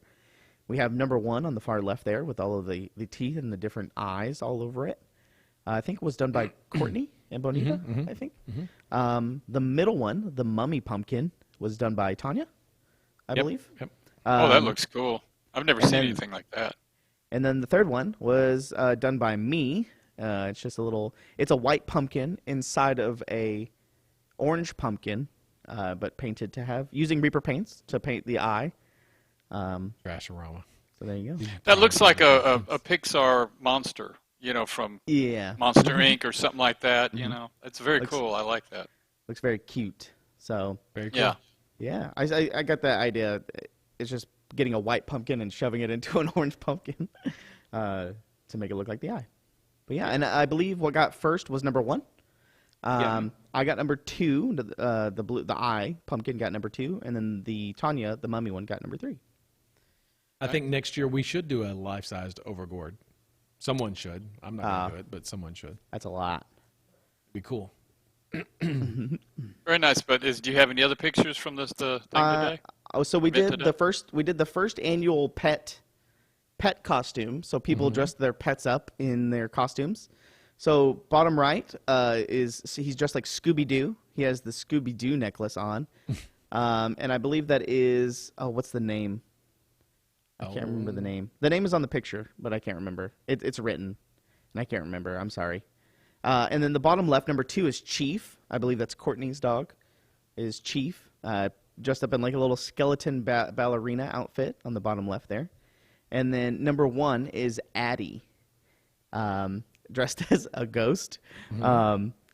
We have number 1 on the far left there with all of the teeth and the different eyes all over it. I think it was done by Courtney and Bonita, I think. Mm-hmm. The middle one, the mummy pumpkin, was done by Tanya, I believe. Yep. That looks cool. I've never seen anything like that. And then the third one was done by me. It's just it's a white pumpkin inside of a orange pumpkin, but painted using Reaper paints to paint the eye. Trashorama. So there you go. That looks like a Pixar monster. from Yeah. Monster Inc. or something like that. It's very Looks- cool. I like that. Looks very cute. So Very cool. Yeah. yeah, I got that idea. It's just getting a white pumpkin and shoving it into an orange pumpkin to make it look like the eye. But yeah, and I believe what got first was number 1. I got number 2. The eye pumpkin got number 2, and then the Tanya, the mummy one, got number 3. I think next year we should do a life-sized overgourd. Someone should. I'm not going to do it, but someone should. That's a lot. Be cool. Very nice. But do you have any other pictures from the thing today? Oh, so we Event did today? the first annual pet costume. So people dressed their pets up in their costumes. So bottom right he's dressed like Scooby-Doo. He has the Scooby-Doo necklace on, and I believe that is what's the name? I can't remember the name. The name is on the picture, but I can't remember. It's written, and I can't remember. I'm sorry. And then the bottom left, number 2 is Chief. I believe that's Courtney's dog. Is Chief dressed up in like a little skeleton ballerina outfit on the bottom left there. And then number 1 is Addie, dressed as a ghost.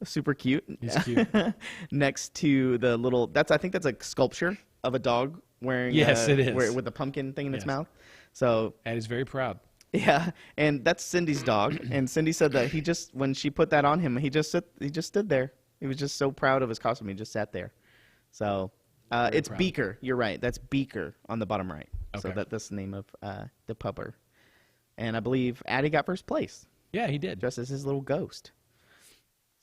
Super cute. He's cute. Next to the little, I think that's a sculpture of a dog wearing. Yes, it is. With a pumpkin thing in its Yes. mouth. So Addie's very proud. yeah, and that's Cindy's dog. And Cindy said that when she put that on him, he just stood there. He was just so proud of his costume. He just sat there. So it's proud. Beaker. You're right. That's Beaker on the bottom right. So Okay. that's the name of the pupper. And I believe Addie got first place, Yeah, he did. dressed as his little ghost.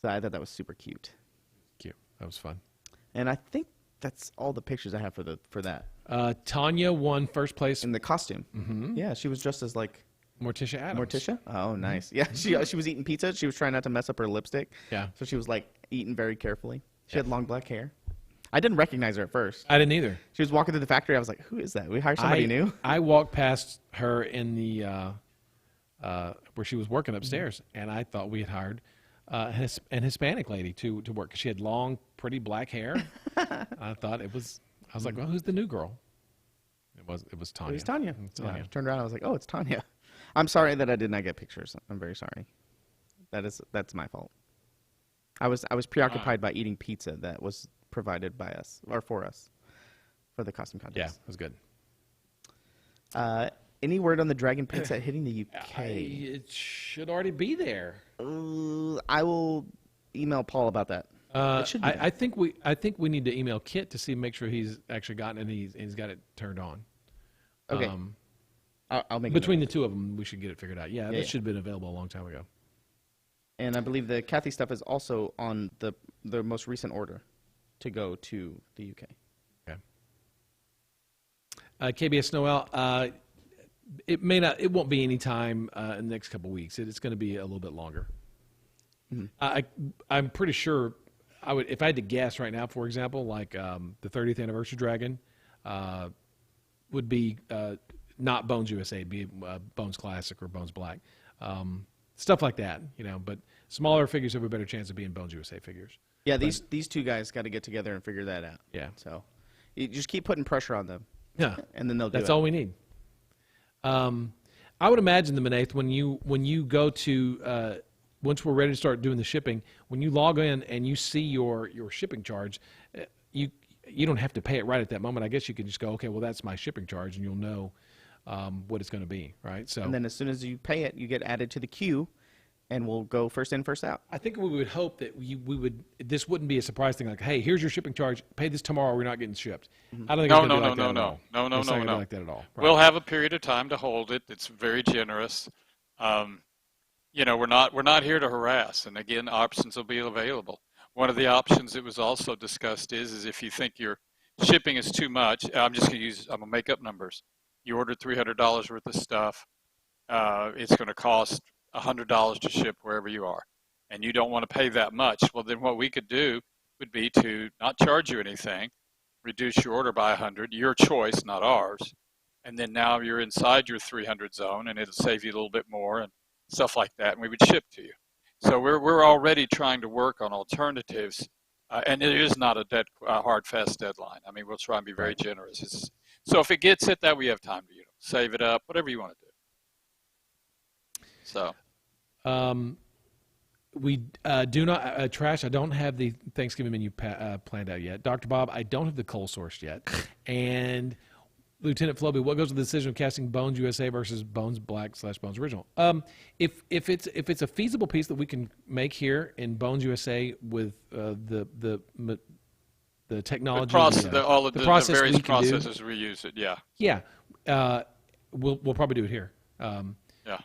So I thought that was super cute. Cute. That was fun. And I think that's all the pictures I have for that. Tanya won first place. In the costume. Mm-hmm. Yeah, she was dressed as like Morticia Adams. Morticia? Oh, nice. Yeah, she was eating pizza. She was trying not to mess up her lipstick. Yeah. So she was like eating very carefully. She had long black hair. I didn't recognize her at first. I didn't either. She was walking through the factory. I was like, "Who is that? We hired somebody new." I walked past her in the where she was working upstairs, and I thought we had hired an Hispanic lady to work. 'Cause she had long, pretty black hair. I thought it was. I was like, "Well, who's the new girl?" It was Tanya. It was Tanya. It was Tanya. Yeah, I turned around. I was like, "Oh, it's Tanya." I'm sorry that I did not get pictures. I'm very sorry. That's my fault. I was preoccupied by eating pizza that was provided by us or for us for the costume Yeah, contest. it was good. Any word on the dragon pizza hitting the UK? It should already be there. I will email Paul about that. It should be there. I think we need to email Kit to make sure he's actually gotten it and he's got it turned on. Okay. I'll make Between the two of them, we should get it figured out. Yeah, that yeah. should have been available a long time ago. And I believe the Kathy stuff is also on the most recent order to go to the UK. Okay. KBS Noel, it won't be any time in the next couple of weeks. It's going to be a little bit longer. Mm-hmm. I'm pretty sure if I had to guess right now, for example, like the 30th anniversary dragon would be not Bones USA, it'd be Bones Classic or Bones Black. Stuff like that, but smaller figures have a better chance of being Bones USA figures. Yeah, these two guys got to get together and figure that out. Yeah. So you just keep putting pressure on them. Yeah. And then they'll do it. That's all we need. I would imagine the Manaith, when you go to once we're ready to start doing the shipping, when you log in and you see your shipping charge, you don't have to pay it right at that moment. I guess you can just go, okay, well that's my shipping charge, and you'll know what it's going to be, right? So, and then as soon as you pay it, you get added to the queue, and we'll go first in, first out. I think we would hope that this wouldn't be a surprise thing. Like, hey, here's your shipping charge. Pay this tomorrow. We're not getting shipped. I don't think it's going to be like that at all. No. It's not gonna be like that at all. Right. We'll have a period of time to hold it. It's very generous. We're not here to harass. And again, options will be available. One of the options that was also discussed is if you think your shipping is too much. I'm gonna make up numbers. You ordered $300 worth of stuff. It's going to cost $100 to ship wherever you are, and you don't want to pay that much. Well, then what we could do would be to not charge you anything, reduce your order by 100, your choice, not ours, and then now you're inside your 300 zone, and it'll save you a little bit more and stuff like that, and we would ship to you. So we're already trying to work on alternatives, and it is not a hard, fast deadline. I mean, we'll try and be very generous. So if it gets hit, that we have time to save it up, whatever you want to do. So, We do not trash. I don't have the Thanksgiving menu planned out yet. Dr. Bob, I don't have the coal sourced yet. And Lieutenant Floby, what goes with the decision of casting Bones USA versus Bones Black / Bones Original? If it's a feasible piece that we can make here in Bones USA with the technology, the various processes we use it. Yeah, we'll probably do it here. Yeah.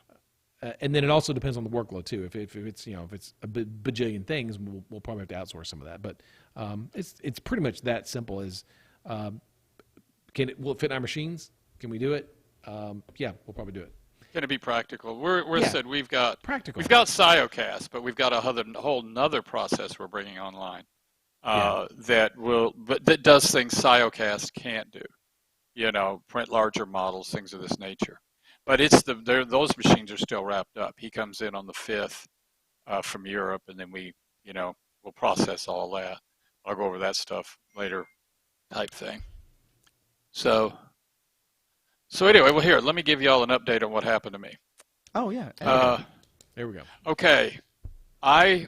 And then it also depends on the workload too. If it's if it's a bajillion things, we'll probably have to outsource some of that. But it's pretty much that simple. As will it fit in our machines? Can we do it? Yeah, we'll probably do it. Going to be practical. We've got practical. We've got Siocast, but we've got a whole nother process we're bringing online that does things Siocast can't do. Print larger models, things of this nature. But those machines are still wrapped up. He comes in on the 5th from Europe, and then we'll process all that. I'll go over that stuff later, type thing. So anyway, well, here, let me give you all an update on what happened to me. Oh, yeah. There we go. Okay. I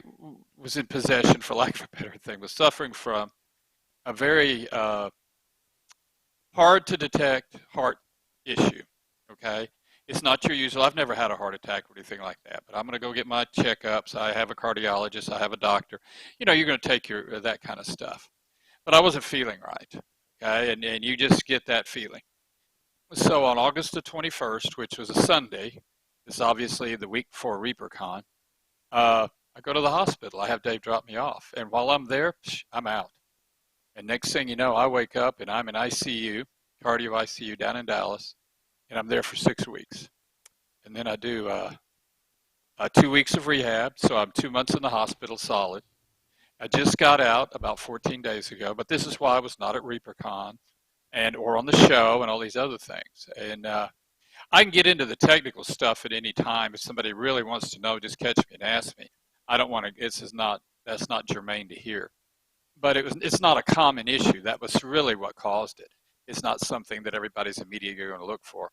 was in possession, for lack of a better thing, was suffering from a very hard to detect heart issue. Okay. It's not your usual. I've never had a heart attack or anything like that, but I'm going to go get my checkups. I have a cardiologist. I have a doctor. You're going to take that kind of stuff. But I wasn't feeling right. Okay. And you just get that feeling. So on August the 21st, which was a Sunday, it's obviously the week before ReaperCon, I go to the hospital. I have Dave drop me off. And while I'm there, I'm out. And next thing you know, I wake up and I'm in ICU, cardio ICU down in Dallas, and I'm there for 6 weeks. And then I do 2 weeks of rehab, so I'm 2 months in the hospital solid. I just got out about 14 days ago, but this is why I was not at ReaperCon or on the show and all these other things. And I can get into the technical stuff at any time. If somebody really wants to know, just catch me and ask me. I don't want to, that's not germane to hear. But it's not a common issue. That was really what caused it. It's not something that everybody's immediately going to look for.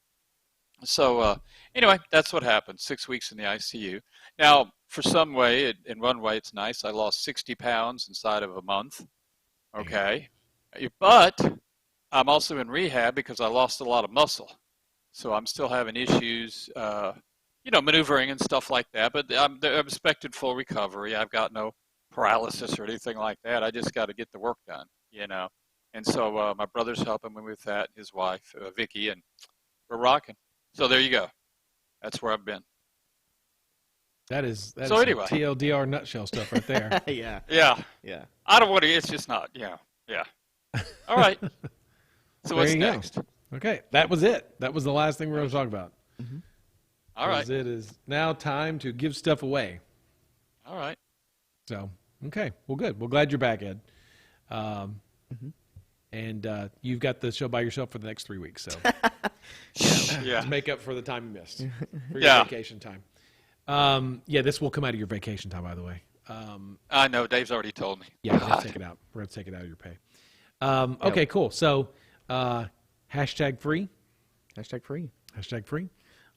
So anyway, that's what happened. 6 weeks in the ICU. Now, for some way, in one way, it's nice. I lost 60 pounds inside of a month. Okay. But I'm also in rehab because I lost a lot of muscle. So I'm still having issues, maneuvering and stuff like that. But I'm expecting full recovery. I've got no paralysis or anything like that. I just got to get the work done, And so my brother's helping me with that, his wife, Vicky, and we're rocking. So there you go. That's where I've been. That is anyway. TLDR nutshell stuff right there. Yeah. Yeah. I don't want to. It's just not. Yeah. All right. So what's next? Go. Okay, that was it. That was the last thing we were going to talk about. Mm-hmm. All right. It is now time to give stuff away. All right. So, okay. Well, good. Well, glad you're back, Ed. And you've got the show by yourself for the next 3 weeks. So, yeah. To make up for the time you missed for your vacation time. This will come out of your vacation time, by the way. I know. Dave's already told me. Yeah, we're going to take it out. We're going to take it out of your pay. Okay, cool. So, hashtag free. Hashtag free. Hashtag free.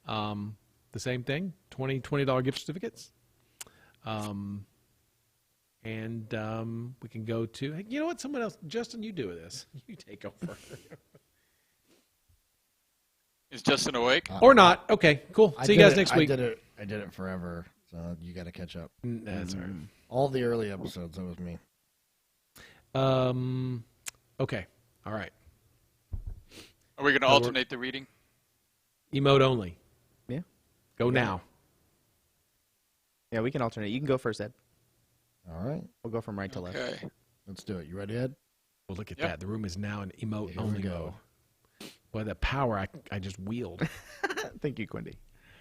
The same thing. $20 gift certificates. And we can go to, hey, you know what? Someone else, Justin, you do this. You take over. Is Justin awake? Or not. Okay, cool. See you guys next week. I did it forever, so you got to catch up. That's all right. All the early episodes, that was me. Okay. All right. Are we going to alternate the reading? Emote only. Yeah. Go now. Yeah, we can alternate. You can go first, Ed. All right. We'll go from right to left. Okay. Let's do it. You ready, Ed? Well, look at that. The room is now an emote Here only we go. Boy, the power I just wield. Thank you, Quindy.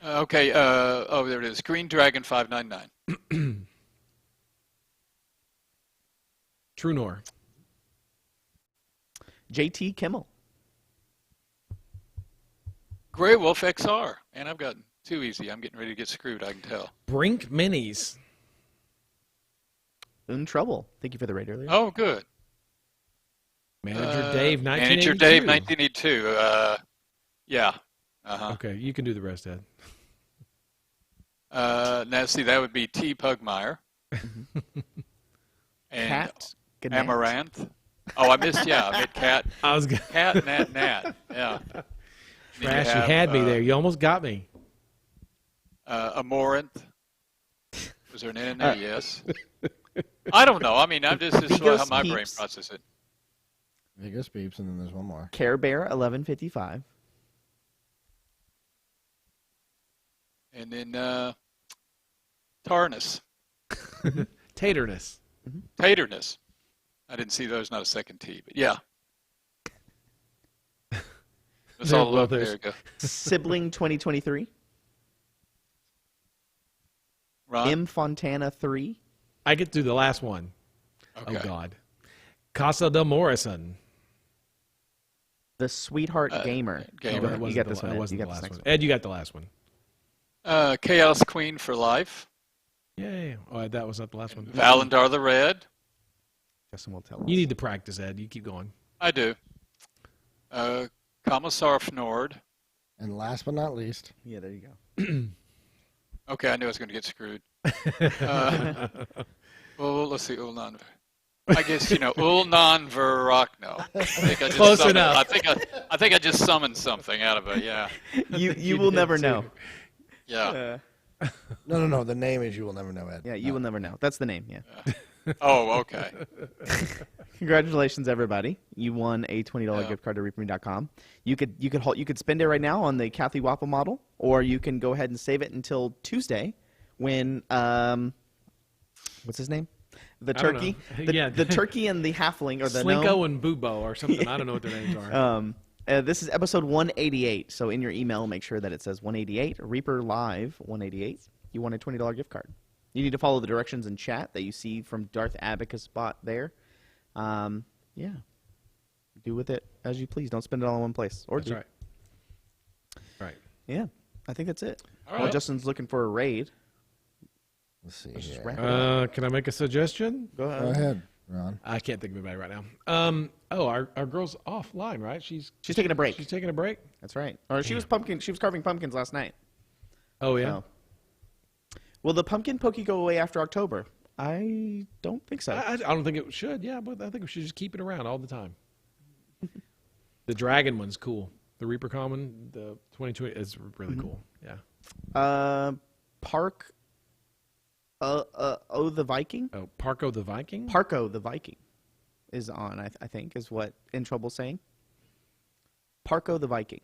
Okay. There it is. Green Dragon 599. True Nor. JT Kimmel. Grey Wolf XR. And I've gotten too easy. I'm getting ready to get screwed, I can tell. Brink Minis. In Trouble. Thank you for the raid earlier. Oh, good. Manager Dave, 1982. Manager Dave, 1982. Yeah. Uh-huh. Okay, you can do the rest, Ed. Now, see, that would be T. Pugmire. And Cat. Good Amaranth. Oh, I missed. Yeah, I meant cat. I was Cat, Nat. Yeah. Trash. You had me there. You almost got me. Amaranth. Was there an N in there? Yes. I don't know. I mean, this is sort of how my brain Peeps. processes it. Vegas Peeps, and then there's one more. Care Bear 1155. And then Tarnus. Taterness. Taterness. I didn't see those, not a second T, but yeah. That's all Well, up. There you go. Sibling 2023. Ron? M Fontana 3. I get through the last one. Okay. Oh, God. Casa del Morrison. The Sweetheart Gamer. Gamer. You got this one. It Ed. wasn't You the got this last next one. Ed, you got the last one. Chaos Queen for Life. Yay. Oh, that was not the last one. Valandar the Red. Justin will tell us. You need to practice, Ed. You keep going. I do. Commissar Fnord. And last but not least, Yeah, there you go. Okay, I knew I was going to get screwed. Well, let's see. Ulnan. I guess Ulnan Verachno. I think I just Close summoned, enough. I think I just summoned something out of it. Yeah. You will never know. Yeah. no. The name is You Will Never Know, Ed. Yeah, you will never know. That's the name. Yeah. Oh, okay. Congratulations, everybody! You won a $20 Yeah. gift card to reaperme.com. You could spend it right now on the Kathy Waffle model, or you can go ahead and save it until Tuesday, when what's his name? The I don't turkey. know. Yeah. The turkey and the halfling, or the Slinko gnome. and Bubo or something. I don't know what their names are. This is episode 188. So in your email, make sure that it says 188 Reaper Live 188. You won a $20 gift card. You need to follow the directions in chat that you see from Darth Abacus bot there. Yeah. Do with it as you please. Don't spend it all in one place. Or That's do. right. Right. Yeah. I think that's it. All Well, right. Justin's looking for a raid. Let's see Let's just here. wrap it up. Can I make a suggestion? Go Go ahead, Ron. I can't think of anybody right now. Our girl's offline, right? She's taking a break. She's taking a break. That's right. Or she was carving pumpkins last night. Oh yeah. So. Will the pumpkin pokey go away after October? I don't think so. I don't think it should. Yeah, but I think we should just keep it around all the time. The dragon one's cool. The Reaper Common, the 2020 is really cool. Yeah. Park. The Viking. Oh, Parko the Viking. Parko the Viking is on. I think is what In Trouble's saying. Parko the Viking.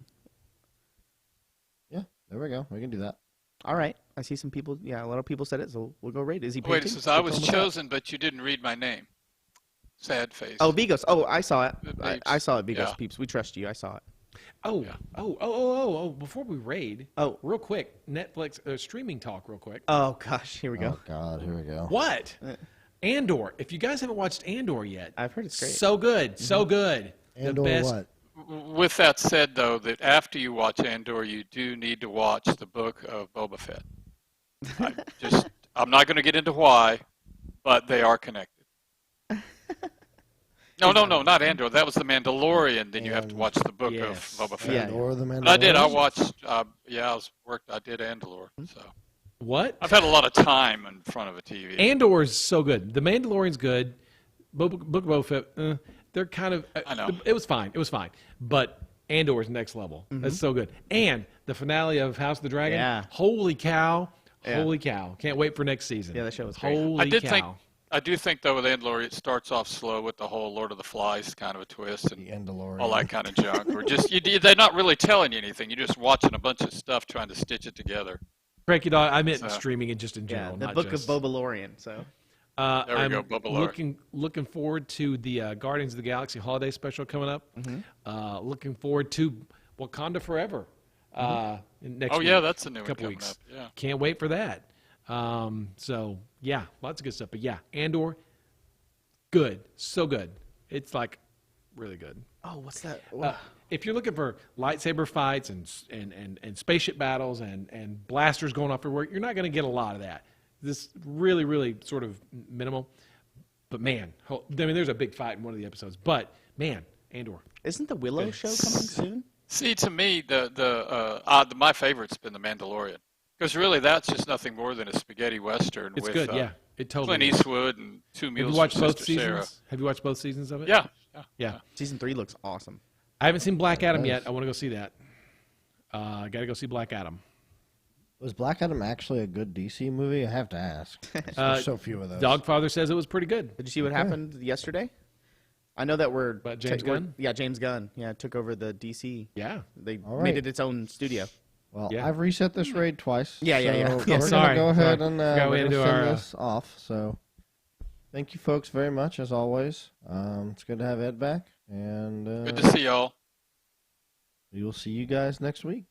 Yeah, there we go. We can do that. All right. I see some people. Yeah, a lot of people said it, so we'll go rate it. Is he Wait, it painting? says I was Tell him what's up. chosen, but you didn't read my name. Sad face. Oh, Vigos. Oh, I saw it. Peeps. I saw it, Vigos Yeah. Peeps. We trust you. I saw it. Oh, Yeah. oh! Before we raid, Oh. real quick, Netflix streaming talk, real quick. Oh, gosh. Here we go. Oh, God, here we go. What? Andor. If you guys haven't watched Andor yet, I've heard it's great. So good, so good. And the or best. what? With that said, though, that after you watch Andor, you do need to watch the book of Boba Fett. I'm not going to get into why, but they are connected. No, not Andor. That was the Mandalorian. Then you have to watch the book Yes. of Boba Fett. Yeah. Or the But I did. I Mandalorian? watched. I did Andor. So What? I've had a lot of time in front of a TV. Andor is so good. The Mandalorian's good. Book of Boba Fett, they're kind of. I know. It was fine. But Andor is next level. That's so good. And the finale of House of the Dragon. Yeah. Holy cow! Yeah. Holy cow! Can't wait for next season. Yeah, that show was great. Holy cow! I do think though with Andor, it starts off slow with the whole Lord of the Flies kind of a twist and The Mandalorian. all that kind of junk. Or just they're not really telling you anything. You're just watching a bunch of stuff trying to stitch it together. Cranky Dog. I meant So- streaming and just in Yeah, general. the not book just, of Bobalorian. So There we I'm go, Boba Lord. looking forward to the Guardians of the Galaxy holiday special coming up. Looking forward to Wakanda Forever next Oh week. yeah, that's a new one couple coming weeks. up. Yeah. Can't wait for that. So yeah, lots of good stuff. But yeah, Andor, good, so good. It's like really good. oh, what's that? If you're looking for lightsaber fights and spaceship battles and blasters going off everywhere, you're not going to get a lot of that. This really sort of minimal. But man, I mean, there's a big fight in one of the episodes. But man, Andor. Isn't the Willow show coming soon? See, to me, my favorite's been The Mandalorian. Because really, that's just nothing more than a spaghetti western It's with good, yeah. It totally Clint is. Eastwood and two Have meals you watched for both Sister Sarah. seasons? Have you watched both seasons of it? Yeah. Yeah. Season 3 looks awesome. I haven't seen Black Adam Nice. yet. I want to go see that. I got to go see Black Adam. Was Black Adam actually a good DC movie? I have to ask. There's so few of those. Dogfather says it was pretty good. Did you see what happened yesterday? I know that we're... About James Gunn? Yeah, James Gunn. Yeah, took over the DC. Yeah. They All right. made it its own studio. Well, Yeah. I've reset this raid twice. Yeah. So Yeah, we're sorry. going to go ahead Sorry. and Forgot we we're had to gonna do send our, this off. So thank you folks very much, as always. It's good to have Ed back. And Good to see y'all. we will see you guys next week.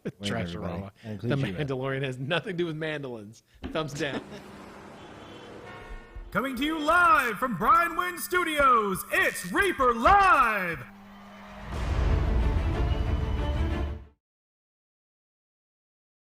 Wait, everybody. Trasharama. That The includes you, Ed. Mandalorian has nothing to do with mandolins. Thumbs down. Coming to you live from Brian Wynn Studios, it's Reaper Live!